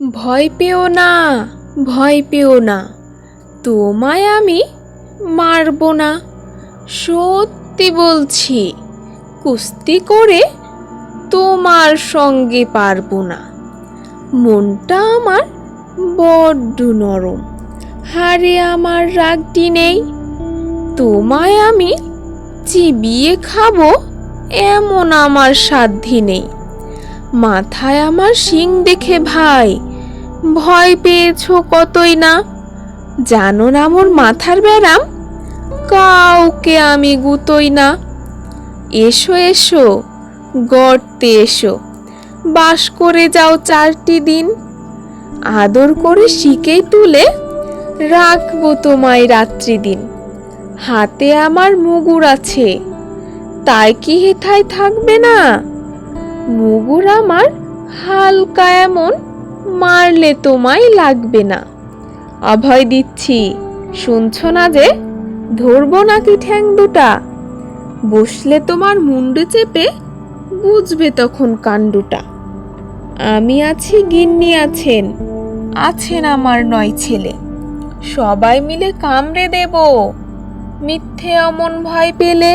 ভয় পেও না, ভয় পেও না, তোমায় আমি মারব না। সত্যি বলছি, কুস্তি করে তোমার সঙ্গে পারবো না। মনটা আমার বড্ড নরম, হারে আমার রাগটি নেই। তোমায় আমি চিবিয়ে খাবো এমন আমার সাধ্যি নেই। মাথায় আমার শিং দেখে ভাই ভয় পেয়েছো কতই না। জানো না মোর মাথার ব্যারাম, কাউকে আমি গুতোই না। এসো এসো, গর্তে এসো, বাস করে যাও 4টি দিন। আদর করে শিকেই তুলে রাখবো তোমায় রাত্রি দিন। হাতে আমার মুগুর আছে, তাই কি হেথায় থাকবে না? মুগুর আমার হালকা এমন, মারলে তোমায় লাগবে না। অভয় দিচ্ছি, শুনছো না যে? ধরবো নাকি ঠ্যাং দুটা? বসলে তোমার মুন্ডে চেপে বুঝবে তখন কাণ্ডটা। আমি আছি, গিন্নি আছেন, আছেন আমার 9 ছেলে। সবাই মিলে কামড়ে দেব মিথ্যে অমন ভয় পেলে।